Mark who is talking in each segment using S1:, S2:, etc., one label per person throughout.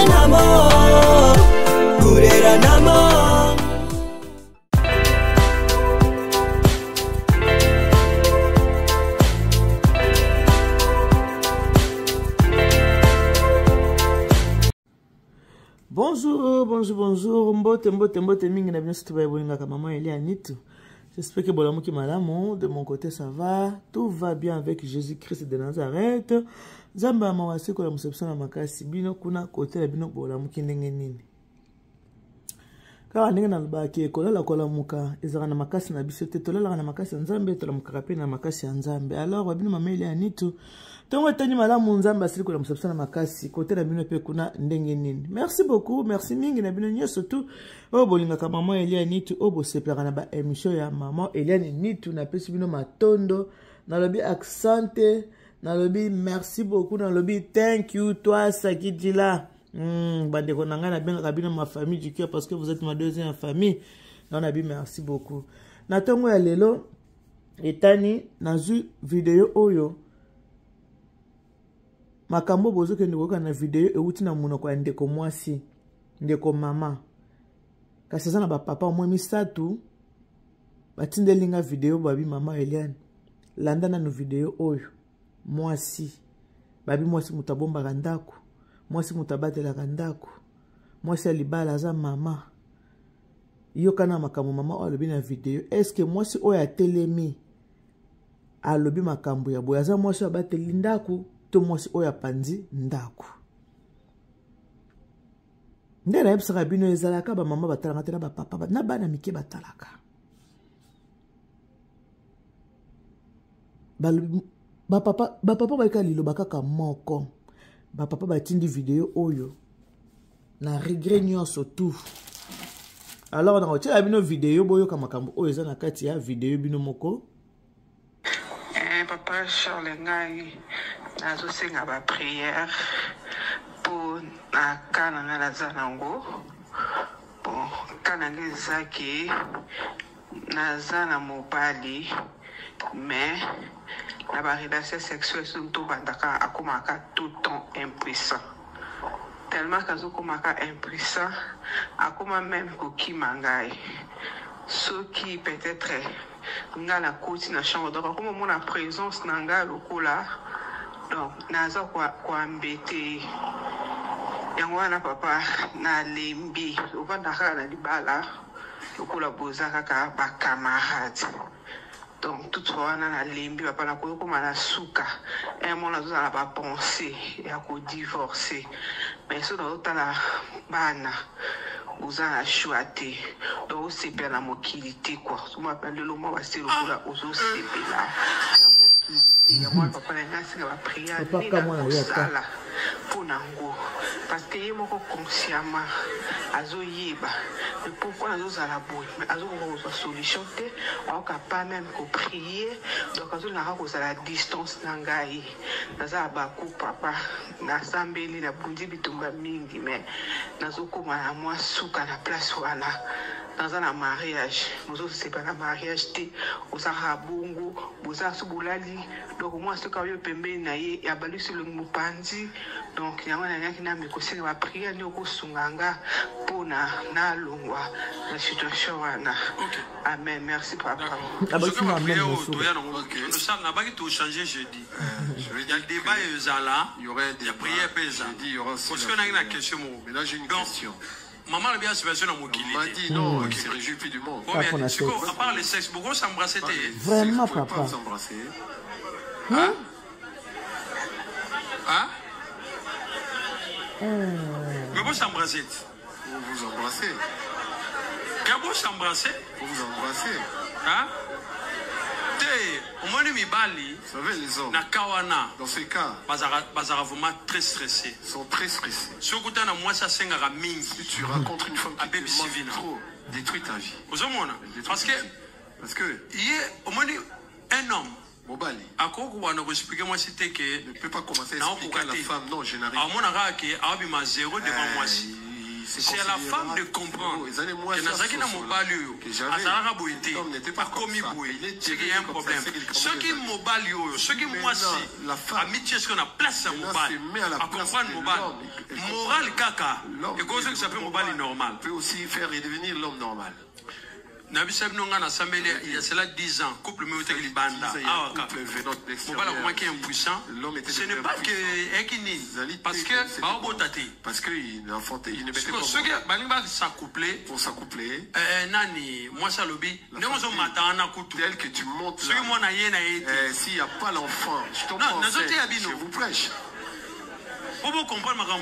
S1: namo, kurera namo.
S2: Bonjour, bonjour, bonjour. Mbote mingi na bino situ ba bolinga ka maman Elia Nitu. J'espère que bolamu ki malamu, de mon côté ça va, tout va bien avec Jésus-Christ de Nazareth. Zamba mawasi ko la musepso na makasi bino kuna côté la bino bolamu ki ndenge nini. Ka ndenge na lubaki kola kola muka ezaka na makasi na biso te tolela na makasi ya Nzambe to la mukape na makasi ya Nzambe. Alors bino maman Elia Nitu tongo tani malamu Nzambe asili ko la musepso na makasi côté la bino pe kuna ndenge nini. Merci beaucoup, merci mingi na bino nyoso tu o bolinga ka maman Elia Nitu o bo sepera na ba émission ya maman Elia Nitu na pesi bino matondo na lobi accente na lobi merci beaucoup na lobi thank you toi Sakidila. Bande konanga na benga kabina ma famille du cœur parce que vous êtes ma deuxième famille. On a dit merci beaucoup. Na tongo ya lelo etani na zu vidéo oyo makambo bozo ke ndiko na vidéo euti na munoko ya ndeko mwasi ndeko mama kasi za na ba papa au mwa misatu batindelinga vidéo babi mama Eliane landa na no vidéo oyo mwasi babi mwasi mutabomba kandako mwasi mutabatela kandako mwasi alibala za mama yo kana makambo mama alobi na vidéo est-ce que mwasi oyo atelemi alobi makambo ya boya za mwasi abateli ndako to mwasi oyo apanzi ndako ndena yebisaka bino ezalaka ba mama batalaka te na ba papa na bana mike batalaka ba papa baika liloba kaka moko ba papa batindi vidéo oyo na regret nyonso tout. Alors na otia bino vidéo boyo kama makambo oyo eza na kati ya vidéo bino moko.
S3: Papa Charles ngai nazosenga ba prière pour na kana na zanango. Bon kana ngezaki nazana mobali mais la relation sexuelle surtout bandaka akomaka tout le temps impuissant. Tellement que akomaka impuissant, akoma même koki mangai. Ce qui peut-être ngala koti na chambre donc comme mon présence nanga lokola donc naza kwa embêté. Yango wana papa na lembi ovandaka na libala lokola bozaka ka ba camarade. Donc tout ça on a limbi papa na koyo comme na suka et mon azo na ba penser ya ko divorcer mais ça dans la bana vous a choisi donc c'est bien la mokilité quoi tout m'appelle le mot va c'est le là ozo c'est là la mokilité ya moi papa na ngasi na ba prière ni la pour nango parce que yemo ko consciemment azo yeba mais pourquoi azo za la boue mais azo ko solution te on pas même ko prier donc azo na ko za la distance nangai naza ba ku papa na sambeli na bundi bitumba mingi mais nazo koma na moi suka na place wana dans un mariage nous aussi c'est pas un mariage te osaka bongo boza subulali donc moi ce quand yo pembe na ye ya balu sur le mupanzi donc yango na yaki na mikosenga ba prière ni okosunganga pona na longwa la situation wana. Amen, merci papa.
S4: Ce que ma prière au toya nous ça n'a pas tout changer jeudi. Il y a débat il y aurait des prières pesa. Parce que on a une question mais là j'ai une question. Maman a bien situation dans mon kili. On m'a dit non, il s'est réjoui plus du monde. À part le sexe, beaucoup s'embrasser.
S2: Vraiment papa.
S4: Hein? Hein? Mais vous s'embrassez.
S5: Vous vous embrassez.
S4: Quand vous s'embrassez?
S5: Vous vous embrassez.
S4: Hein? Au moins les Mibali,
S5: vous savez les hommes,
S4: dans
S5: ces cas,
S4: bazara vraiment très stressés.
S5: Ils sont très stressés.
S4: Si
S5: tu rencontres une femme qui te trop, détruit ta vie.
S4: Parce que au moins un homme
S5: Mobali.
S4: Ne
S5: peut pas commencer à expliquer à la femme non, je n'arrive pas.
S4: Zéro devant moi si. c'est à la femme de comprendre que Nazaki n'a mobali azalaka boité akomi boy c'est qu'il y a un problème ceux qui mobali ceux qui moi si amitié ce qu'on a place à mobali à comprendre mobali moral kaka et cause que ça peut mobali normal
S5: peut aussi faire redevenir l'homme normal.
S4: Nabisab non ngana sambele il y a cela 10 ans couple me utek libanda ah mobala comment qui est impuissant ce n'est pas que ekini parce que parce
S5: que il est enfanté il ne peut pas
S4: ceux qui balinga s'accoupler
S5: pour s'accoupler
S4: nani moi ça lobi nemozo matana kutu
S5: tel que tu montes
S4: ceux qui moi na yena été
S5: s'il y a pas l'enfant je vous prêche.
S4: Pour vous comprendre ma grande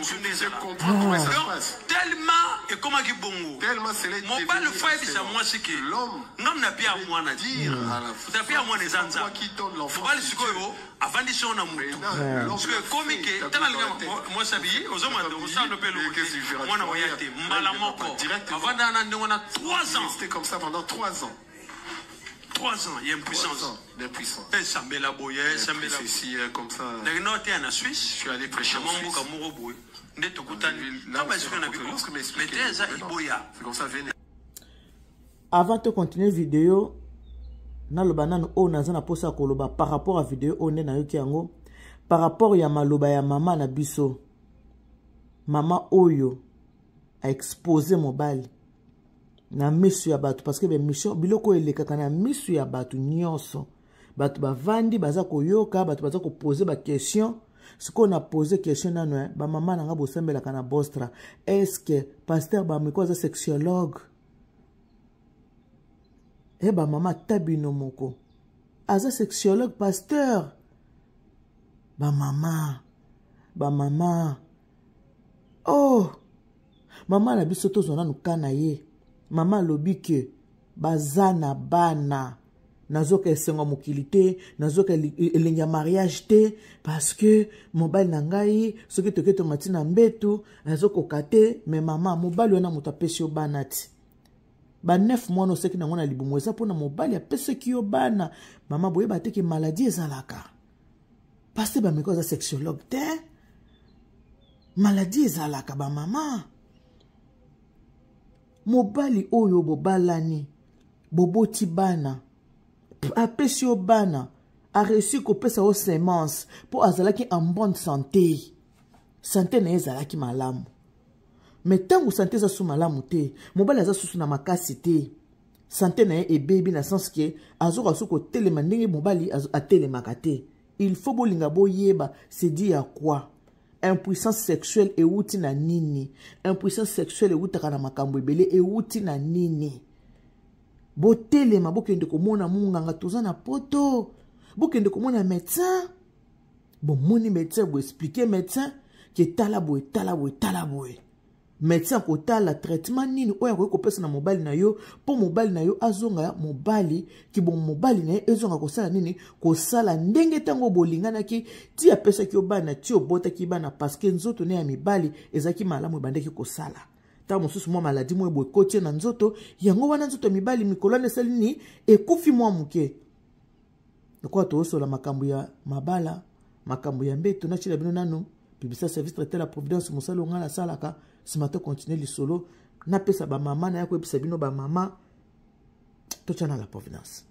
S5: tellement
S4: et comment qui bongo
S5: tellement c'est les
S4: mon pas le fait ça moi c'est que
S5: l'homme
S4: n'a pas à moi na dire n'a pas à moi les anza
S5: qui donne l'enfant
S4: pas le sikoyo avant de son amour parce que comme que tellement moi sabi aux hommes on ça ne peut le moi na voyate mbala moko avant d'ana on a 3 ans
S5: c'était comme ça pendant 3 ans
S4: 3 ans, il y a une puissance.
S5: Et
S4: ça me la boye, ça me la
S5: ici comme ça.
S4: En Suisse,
S5: je suis allé prêcher en Suisse.
S4: C'est comme ça venez.
S2: Avant de continuer la vidéo, na loba nanu o nazana posa koloba par rapport à vidéo on est na yoki yango par rapport ya maloba ya mama na biso. Mama oyo a exposé mobile. Na misu ya batu parce que be mission biloko elekaka na misu ya batu nyonso batu bavandi baza koyoka batu baza ko poser ba question ce qu'on a posé question nano ba mama nanga bosembela kana bostra est-ce que pasteur ba miko za sexologue e ba mama tabino moko aza sexologue pasteur ba mama oh mama na biso to zona nukana ye Maman lobi ke bazana bana nazoka esengo mokilité nazoka elenga mariage te parce que mobile na ngai soki toketo matina mbetu nazoko kate mais maman mobile wana muta pesi bana ti ba 9 mois no seki na ngona libumu eza pona mobile ya pesi ki yo bana maman boye bateki maladie ezalaka parce que ba mikoza sexologue te maladie ezalaka ba maman mobali oyo bobalani boboti bana apesi yo bana a réussi kopesa o semence po azalaki en bonne santé na ezalaki malamu mais tangu santé za su malamu te mobali aza susu na makasi te santé na e baby na sens que azoka suko telema ndenge mobali atelemaka te il faut bolinga boyeba c'est dit à quoi. Impuissance sexuelle et outi na nini. Impuissance sexuelle et outi na makambo ebele et outi na nini. Botele ma bokende komona munganga toza na poto. Bokende komona médecin. Bon moni médecin bo expliquer médecin que talaboy. Médecin ko tala traitement nini oya ko pesa na mobile na yo po mobile na yo azonga mobali ki bon mobile na ezonga ko sala nini ko sala ndenge tango bolingana ki ti apesa ki obana ti obota ki bana parce que nzoto ne ya mibali ezaki malamu bandeki ko sala ta mosusu mo maladie mo ebo kotie na nzoto yango wana nzoto mibali mikolane sali ni ekufi mo muke ko to so la makambo ya mabala makambo ya mbeto na chila bino nanu publicité service traité la providence musalo ngala salaka ce matin continuer le solo na pesa ba mama na yako pesa bino ba mama to chana la providence.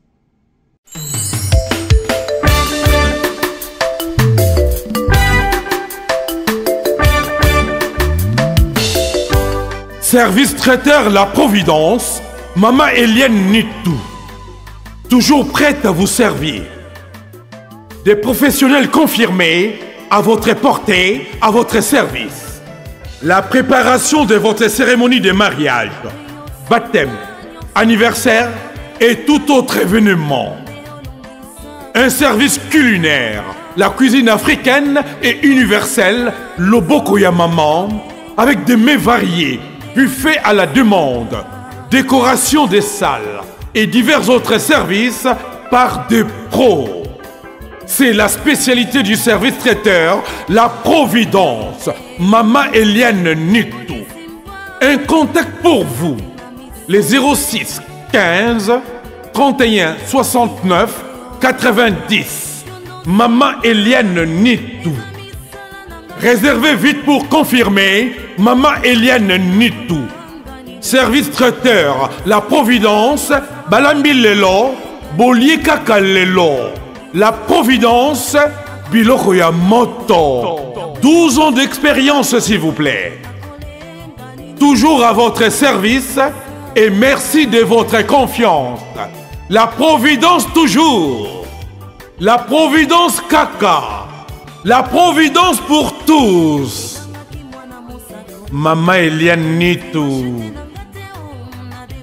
S1: Service traiteur La Providence, Maman Eliane Nitou, toujours prête à vous servir. Des professionnels confirmés à votre portée, à votre service. La préparation de votre cérémonie de mariage, baptême, anniversaire et tout autre événement. Un service culinaire, la cuisine africaine et universelle, Loboko ya Maman, avec des mets variés, buffet à la demande, décoration des salles et divers autres services par des pros. C'est la spécialité du service traiteur, La Providence, Maman Eliane Nitou. Un contact pour vous, les 06 15 31 69 90. Maman Eliane Nitou. Réservez vite pour confirmer Maman Eliane Nitou. Service traiteur, la Providence, Balambi Lelo, Bolier Kaka Lelo. La Providence, Biloko Yamoto. 12 ans d'expérience, s'il vous plaît. Toujours à votre service et merci de votre confiance. La Providence toujours. La Providence Kaka. La Providence pour tous. Maman Eliane Nitou.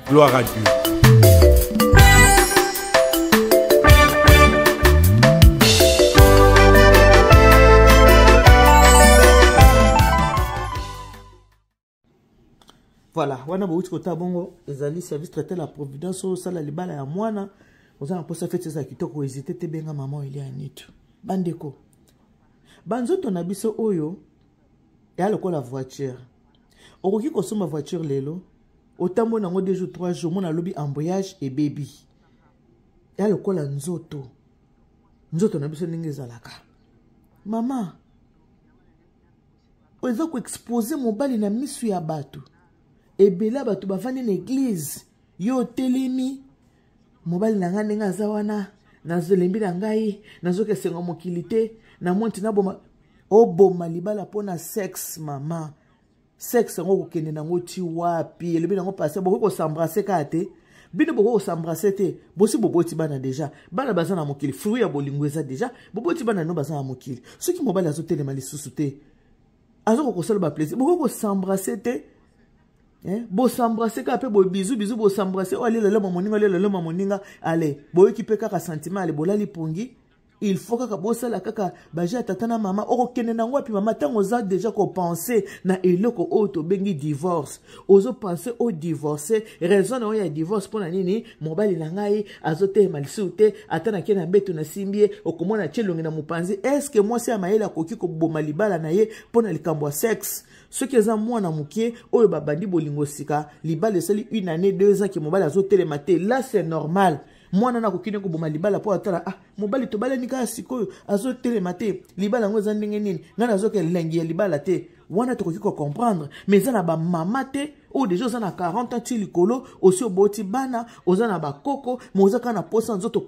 S1: Gloire à Dieu.
S2: Voilà, wana bouti kota bongo ezali service traité la Providence au sala libala ya mwana oza na posa fete za kitoko hésiter te benga maman Eliane Nitou. Bandeko. Banzoto na biso oyo ya lokola voiture. Okoki kosomba voiture lelo, otambo nango 2 jours 3 jours mona lobi embrayage et baby. Ya lokola nzoto. Nzoto na biso ndenge ezalaka. Mama, oza ko exposer mobali na misu ya bato. Ebela bato bavandi na église. Yo telemi mobali na ngane nga za wana nazolembi na ngai nazokesenga mokili te na monti na boma oboma libala pona sexe mama. Sexe ngo kokende nango ti wapi elebi nango passer boko ko s'embrasser ka te bino boko ko s'embrasser te bosi boboti bana déjà bana baza na mokili fruit ya bolingo eza déjà boboti bana no baza na mokili soki mobali azotelema lisusu te azoko kosala ba plaisir boko ko s'embrasser te bo s'embrasser ka pe bo bisou bisou bo s'embrasser o ale lelo mamoninga ale bo ekipe kaka sentiment ale bolali pongi. Il faut que bosala kaka baja tata na mama oko kene nango pi mama tango za déjà ko penser na eloko auto bengi divorce ozo penser au divorcer raison na ya divorce pona nini mobali na ngai azote malisute atana kena beto na simbie okomona chelongi na mupanzi est-ce que moi c'est amaela koki ko boma libala na ye pona likambo sexe ce qui est en moi na mukie oyo babandi bolingo sika libala seli 1 année 2 ans que mobali azote le maté là c'est normal. Moi nana kokine ko boma libala po atala mobali to bala nika sikoyo azo telema te libala ngo za ndenge nini ngana azo ke lengi ya libala te wana to ko comprendre mais za na ba mama te o déjà za na 40 ans ti likolo aussi oboti bana oza na ba koko moza kana posa nzoto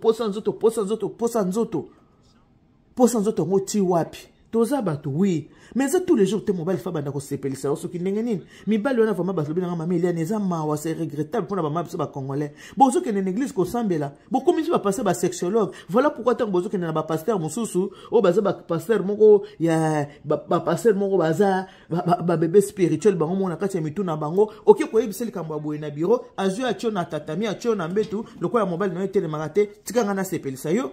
S2: ngo ti wapi toza bato oui mais ça tous les jours te mobile fa banda ko sepelisa oso ki ndenge nini mibali wana vraiment baslobi na mama Eliane eza mawa c'est regrettable pour na ba mama ba congolais bozo ke na église ko sambela bo komisi ba passer ba sexologue voilà pourquoi tant bozo ke na ba pasteur mususu o baza ba pasteur moko ya ba pasteur moko baza ba bébé spirituel bango mona kati ya mituna bango oki ko yebiseli kambo ya boye na bureau azu ya tio na tatami ya tio na mbetu lokola mobile na tele magate tikanga na sepelisa yo.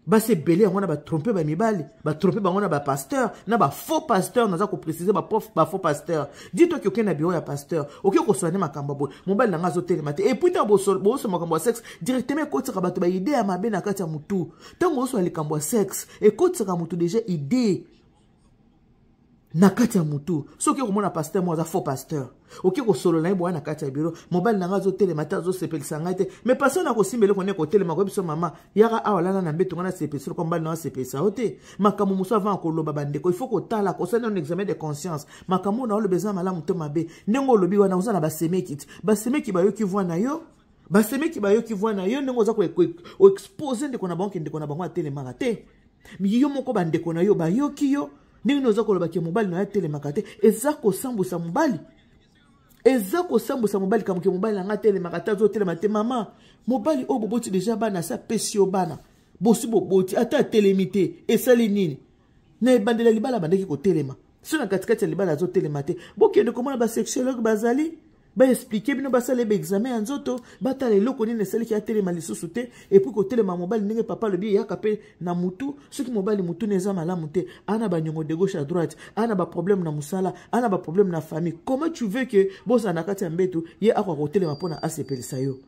S2: Ba se belé on a ba tromper ba mibali ba tromper ba on a ba pasteur na ba faux pasteur naza ko préciser ba faux pasteur dis-toi que aucun bureau ya pasteur aucun ko soigner makamba bo mobali na ngazo telemate et puis ta bo so makamba sexe directement ko tsaka bato ba idée ya mabe na kati ya mutu tango so ali kambo sexe et ko tsaka mutu déjà idée na kati ya mutu soki komona pasteur mo za faux pasteur oki ko solo na ibo na kati ya bureau mobile na ngazo telemata zo sepelisa ngate mais pasteur na ko simbele ko ne ko telema ko biso mama yaka awala na mbeto ngana sepelisa ko mbali na sepelisa ote makamu muso avant ko loba bandeko il faut ko tala ko sala un examen de conscience makamu na le besoin malamu to mabe ndengo lobi wana uzana ba semekit ba yoki voix na yo ba semeki ba yoki voix na yo ndengo za ko exposer ndeko na banque ndeko na bango telema te mi yo moko bandeko na yo ba yoki yo ndenge noza koloba ke mobali na ya telemaka te eza kosambusa mobali kama ke mobali na nga telemaka te azotelema te mama mobali oyo boboti deja bana sa pesi yo bana bosi boboti ata telemi te esali nini na ebandela libala bandeki kotelema so na katikati ya libala azotelema te bokende komona basexologue bazali ba expliquer bino basala ba examen ya nzoto batala eloko nini esali ki atelema lisusu te et puis kotelema mobali ndenge papa lobi yaka pe na mutu soki mobali mutu neza malamu te ana ba nyongo de gauche à droite ana ba problème na musala ana ba problème na famille comment tu veux que bosa na kati ya mbetu ye akwa kotelema pona asepelisa yo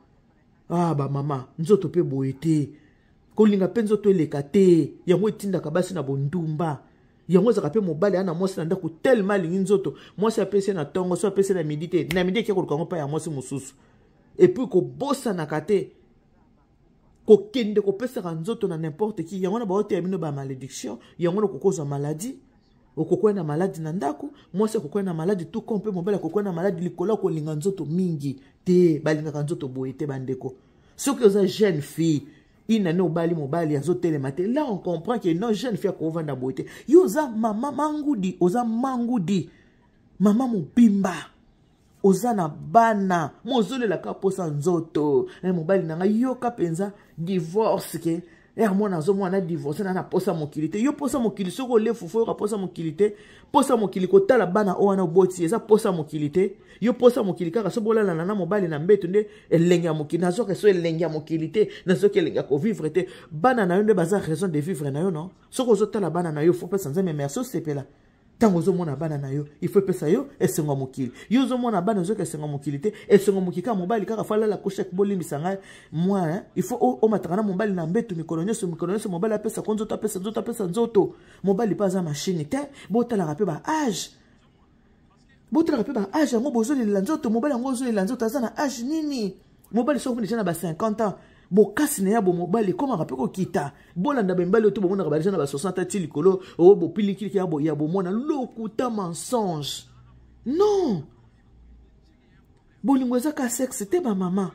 S2: ba mama nzoto pe boyete kolinga pe nzoto eleka te yango etindaka basi na bondumba yango zaka pe mobali ana mwasi na ndako tellement lingi nzoto mwasi apesi na tongo so apesi na midi te na midi ke ko lukango pa ya mwasi mususu et puis ko bossa na kate ko kende ko pesa ka nzoto na n'importe qui yango na ba hote ya bino ba malédiction yango na ko koza maladie okokuwa na maladi na ndako mwasi akokuwa na maladi tout compte mobali akokuwa na maladi likolo kolinga nzoto mingi te balingaka nzoto boye te bandeko soki oza jeune fille une année obali mobali azotelema te là on comprend que non jeune fille akovanda boye te yo oza mama mangudi oza mangudi mama mobimba oza na bana mozolelaka posa nzoto mobali nanga yoka penza divorce ke mwana azomwana divorce na posa mokili te yo posa mokili soko ole fufu yo posa mokili te posa mokili kotala bana owana oboti eza posa mokili te yo posa mokili kaka so bolala na mobali na mbeto nde elenge ya mokili nazoka so elenge ya mokili te nazoka elenge ya kovivre te bana na yo nde baza raison de vivre na yo non soko ozotala bana na yo fo pesa nzambe merci osepela tango ozomona bana na yo il faut pesa yo esengo mokili yo ozomona bana ozoka esengo mokili te esengo mokili kaka mobali kaka falala koshek bolimbisa ngai moi il faut omataka na mobali na mbeto mikolo nyonso mobali apesa ko nzoto apesa nzoto mobali pa aza machine te botalaka mpe ba age yango bozolela nzoto mobali yango ozolela nzoto aza na age nini mobali soko deja na ba 50 ans bokasi na ya bomobali komaka mpe kokita bolanda bembali oto bomonaka badeja na ba 60 ti likolo oyo bopilikiliki ya bomona lokuta mensonge non bolingo ezaka sexe te bamama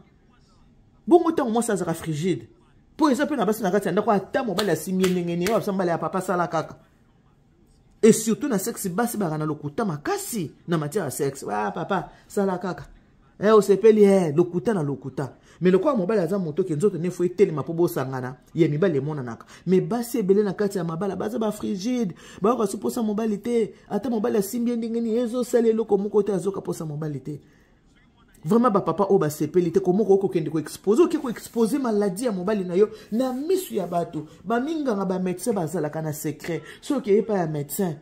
S2: bongo ntango mwasi azaka frigide mpo eza mpe na basi na kati ya ndako ata mobali asimie ndenge nini babisa mbala ya papa sala kaka et surtout na sexe basi baka na lokuta makasi na matière ya sexe papa sala kaka osepeli lokuta na lokuta mais lokwa mobali aza moto ke nzoto ne fo etelema po bosangana ya mibali emonanaka mais basi ebele na kati ya mabala baza ba frigide bayoka so posa mobali te ata mobali asimbi ndenge nini ezosala eloko moko te azoka posa mobali te vraiment bapapa oyo basepeli te komoko okokende koexpose oke koexpose maladi ya mobali na yo na misu ya bato baminganga bamédecin bazalaka na secret soki eyepa ya médecin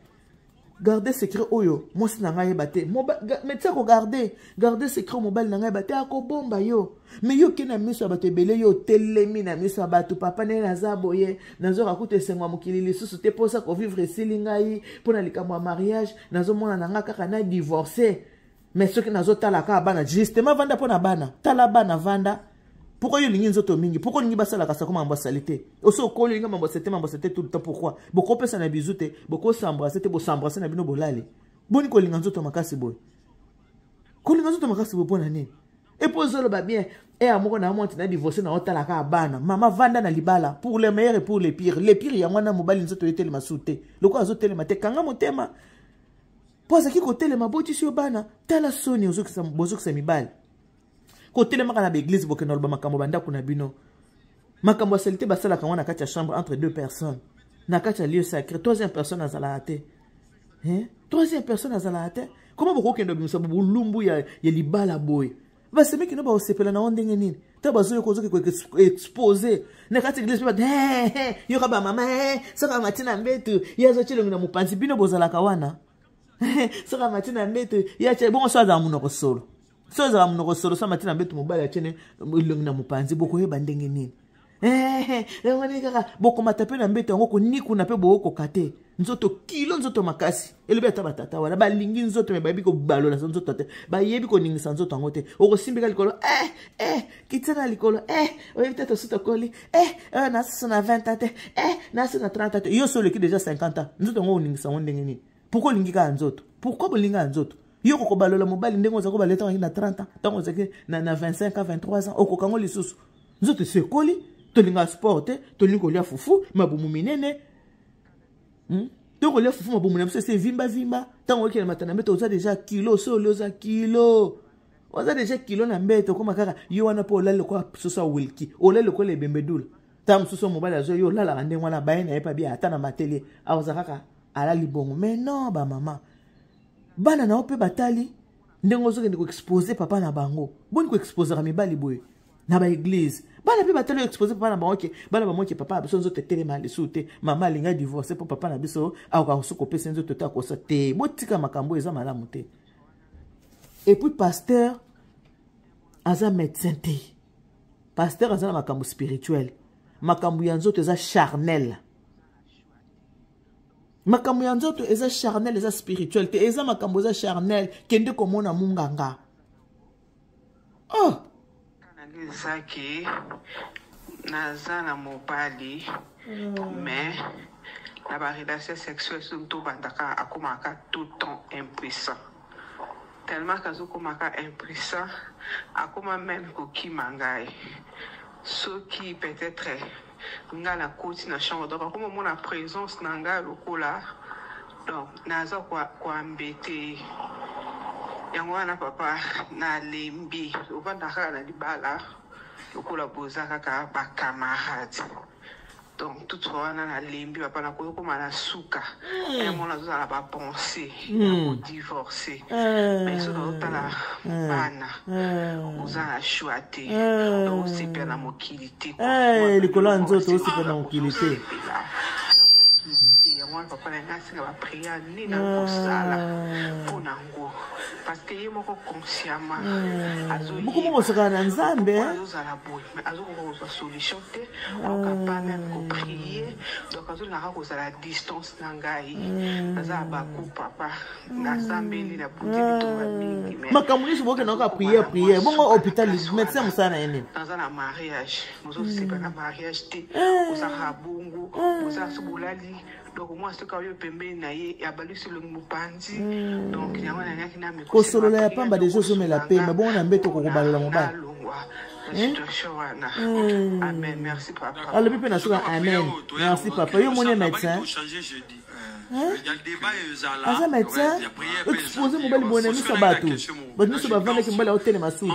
S2: garder secret oyo mwasi na ngai yeba te médecin garder secret mobali na ngai yeba te akobomba yo mais yo ke na miso ya bato ebele yo telemi na miso ya bato papa ndenge naza boye nazoka kuta esengo ya mokili lisusu te mposa kovivre esili ngai mpo na likambo ya mariage nazomona na ngai kaka na divorce mais soki nazotala kaka bana justement vanda mpo na bana tala bana vanda pourquoi yo lingi nzoto mingi pourquoi lingi basalaka sa koma mbasali te oso okolo lingi mambasete tout le temps pourquoi bokopesa na bizu te bokosambrase te bosambrase na bino bolali boni kolinga nzoto makasi boye kolinga nzoto makasi boye mpona nini epo ozoloba bien amoko na monti na divorce na otalaka bana mama vanda na libala pour les meilleurs et pour les pires yango na mobali nzoto etelema su te loko azotelema te kanga motema po azaki kotelema botisi yo bana tala soni bozokisa mibali kotelemaka na baeglise bokende oloba makambo bandako na bino makambo ya salite basalaka ngo na kati ya chambre entre deux personnes na kati ya lieu sacré troisième personne azalaka te troisième personne azalaka te koma bokokende obimisa bolumbu ya libala boye basemeki no baosepela na o ndenge nini ta bazoyo kozoki koexpose na kati ya eglise mpe yoka bamama soka matina mbetu ye azochelongi na mopanzi bino bozalaka wana soka matina mbetu ye bongo so azala monoko solo so azala monoko solo so matina mbetu mobali achene elongi na mopanzi bokoyeba ndenge nini ngani kaka bokomata mpe na mbeto yango konikuna mpe bokokoka te nzoto kilo nzoto makasi elobi ata batata wana balingi nzoto me bayebi kobalola nzoto te bayebi koningisa nzoto yango te okosimbika likolo kitina likolo oyebi te tosuta koli nasusu na 20 te nasusu na 30 te yo so oleki deja 50 nzoto yango oningisa yango ndenge nini pourkoi olingi kaka nzoto pourkoi bolinga nzoto yo kokobalola mobali ndenge ozaki kobaleta wangi na 30 ntango ozaki na 25 23 ans okokango lisusu nzoto esekoli tolinga sport te tolinga kolia fufu mabumu minene to kolia fufu mabumu na biso se vimba tango okele matana mbeto oza deja kilo so oza kilo oza deja kilo na mbeto koma kaka yo wana po olali kwa sosa wilki olali kwa lebembe dula tam soso mobali azo yo lala ndenge wana bayena yepa bia ata na mateli aoza kaka alali bongo mais non ba mama bana na ope batali ndenge ozokende ko exposer papa na bango boni ko exposer ka mibali boye na ba église bana pe batalo exposer papa na bango ke bana ba moke papa biso nzoto telema lesu te mama linga divorce po papa na biso aka soko pesa nzoto ta ko sa te botika makambo eza malamu te et puis pasteur aza médecin te pasteur aza na makambo spirituel makambo ya nzoto eza charnel makambo ya nzoto eza charnel eza spirituel te eza makambo eza charnel kende komona munganga
S3: ezaki naza na mobali mais na relation sexuelle surtout bandaka akomaka tout le temps impuissant tellement kazo komaka impuissant akoma même kokima ngai soki peut-être nga la côte na chambre donc comme mon présence na nga lokola donc naza kwa embêté yango wana papa na lembi ovandaka na libala lokola bozaka ka ba camarade donc tout wana na lembi papa na koyo koma na suka et mon azo la ba penser pour divorcer mais ça doit la bana oza choité donc c'est bien la mokilité
S2: likola nzoto aussi pe na mokilité
S3: moi papa na ngasi nga ba prière ni na kosala pour nango parce que yemo ko consciemment azo
S2: beaucoup mo saka na nzambe
S3: azo la boy mais azo ko solution te on capable même ko prier donc azo na ko la distance na ngai aza ba ko papa na nzambe ni na buti to ba mingi mais
S2: makamuni boke na ka prier bongo hôpital médecin musana ene
S3: dans un mariage mozo c'est pas un mariage te osaka bongo oza subulali donc moi ce que je peux mener ya balu sur le mupanzi donc il y a un qui n'a
S2: ko solo la pamba des choses mais la paix mais bon on mbeto ko balala mobile
S3: amen merci papa
S2: alors bipe na soka amen merci papa yo moni médecin aza médecin exposé mobile bonne mi sabato but nous ba vendre que mbala hôtel masuke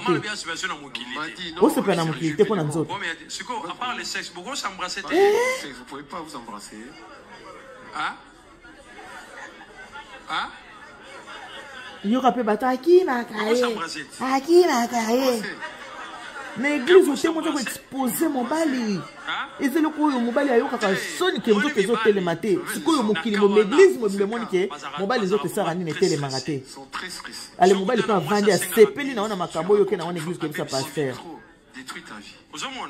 S2: o se pena mokilité pour na nzoto
S4: à part le sexe beaucoup s'embrasser
S5: vous pouvez pas vous embrasser.
S4: Hein? Hein?
S2: Yo kapé bata akina kaye na église o temo ko exposer mobali ezelo ko yo mobali ayo kaka soni ke mzo kezo telemate siko yo mokili mo église mo bimoni ke mobali zo tesara ni ne telemate ale mobali pa vandi a sepeli na ona makambo yo ke na ona église ke bisa pasteur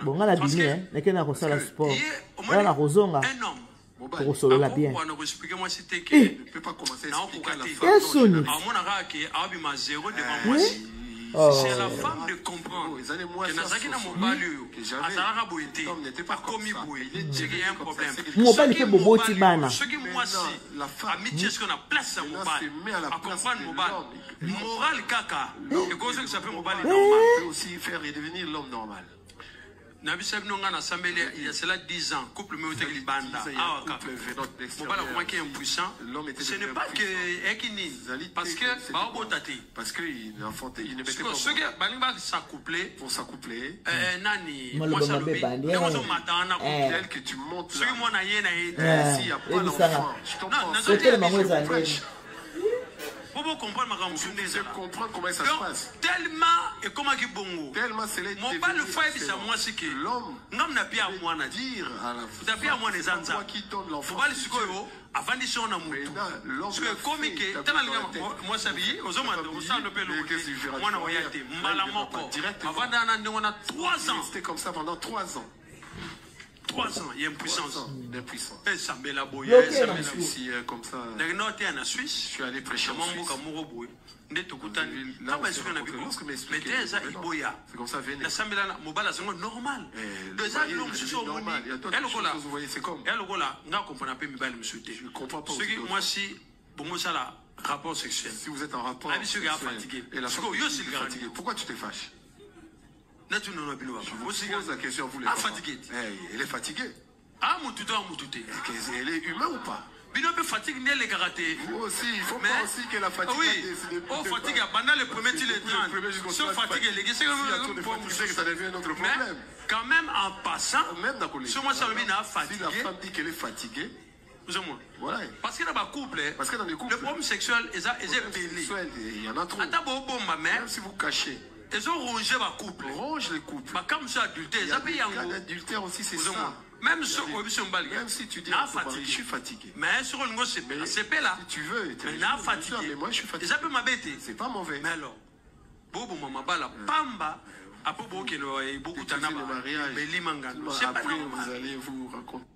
S2: bon ngala bimi ne ke na ko sala sport na kozonga pour solo la bien.
S4: C'est à la femme de comprendre que Nazaki na mobali azalaka boye te akomi boye c'est qu'il y a un problème.
S2: Mobali pe boboti bana.
S4: Ce qui moi si amitié ce qu'on a place à mobali à comprendre mobali moral kaka et cause que ça fait mobali normal
S5: peut aussi faire redevenir l'homme normal.
S4: Nabisab non ngana sambele il y a cela 10 ans couple mais au banda ah mobala comment qui est impuissant ce n'est pas que ekini parce que ba obotate
S5: parce que il ne mettait pas
S4: ce que balinga s'accoupler
S5: pour s'accoupler
S4: nani moi ça le
S5: tel que tu montes
S4: ce que moi na yé
S5: s'il y a pas d'enfant
S4: pour comprendre ma
S5: comprendre comment ça se passe
S4: tellement et comment qui bongo
S5: tellement c'est les
S4: mon pas le foyer ça moi c'est que
S5: l'homme
S4: ngam na pia moi na
S5: dire à la
S4: fois pia moi les anza
S5: qui donne l'enfant
S4: faut pas le sikoyo avant de son amour parce que comme que tellement moi sabi ozoma ça ne peut le moi na oyate mbala moko avant d'ana ndona 3 ans
S5: c'était comme ça pendant 3 ans
S4: 3 ans, il y a une puissance.
S5: D'impuissance.
S4: Et ça me la boye.
S5: Ici, comme ça.
S4: En Suisse.
S5: Je suis allé prêcher en Suisse. C'est comme ça, venez.
S4: Normal.
S5: C'est comme.
S4: Je comprends pas. Moi, si, pour moi, ça là, rapport sexuel.
S5: Si vous êtes en rapport sexuel, et la femme est fatiguée, pourquoi tu te fâches?
S4: Je vous
S5: pose la question, vous les
S4: fatiguée.
S5: Elle est fatiguée.
S4: Ah, moutouté.
S5: Elle est humaine ou pas?
S4: Fatigue n'est les karaté.
S5: Vous aussi, il faut pas aussi que la fatigue.
S4: Oui. Oh, fatigue, pendant le premier tir, les 30. Sur fatigue, les gars,
S5: c'est que ça devient un autre problème.
S4: Quand même, en passant,
S5: même dans le
S4: sur moi, ça me
S5: fatigué. Si la femme dit qu'elle est fatiguée,
S4: voilà. Parce que dans les couples, le problème sexuel,
S5: il y en a trop. Même si vous cachez.
S4: Ils ont rongé ma couple.
S5: Range les couples.
S4: Comme ça, adultère.
S5: L'adultère aussi, c'est ça.
S4: Même si
S5: tu dis, je suis fatigué.
S4: Mais sur une grosse CP là.
S5: Si tu veux,
S4: mais
S5: moi je suis fatigué.
S4: Ça peut m'embêter.
S5: C'est pas mauvais.
S4: Mais alors, Bobo Mamabala, Pamba, après beaucoup de
S5: mariage. Après, vous allez vous raconter.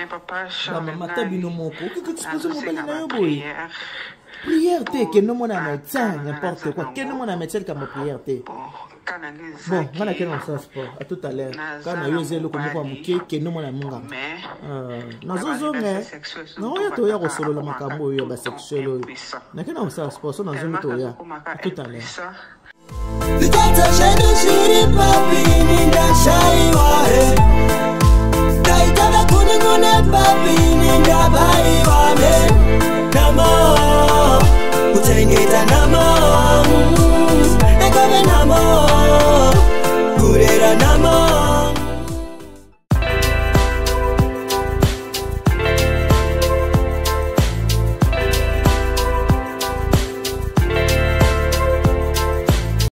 S3: papa
S2: maman tabino moko que tu poses mon belle na yo boy
S3: prière.
S2: prière te que non mon médecin n'importe quoi que non mon médecin comme prière te bon voilà que non ça sport à tout à l'heure quand on a usé le comme quoi muke que non mon munga nazozo mais non ya to ya ko solo la makambo yo ba sexuel na que non ça sport so nazo to ya tout à l'heure
S6: Vitata shedu shiri papi ninda shaiwa he Kaitana kuningune papi ninda baiwa me Namo Utengeta namo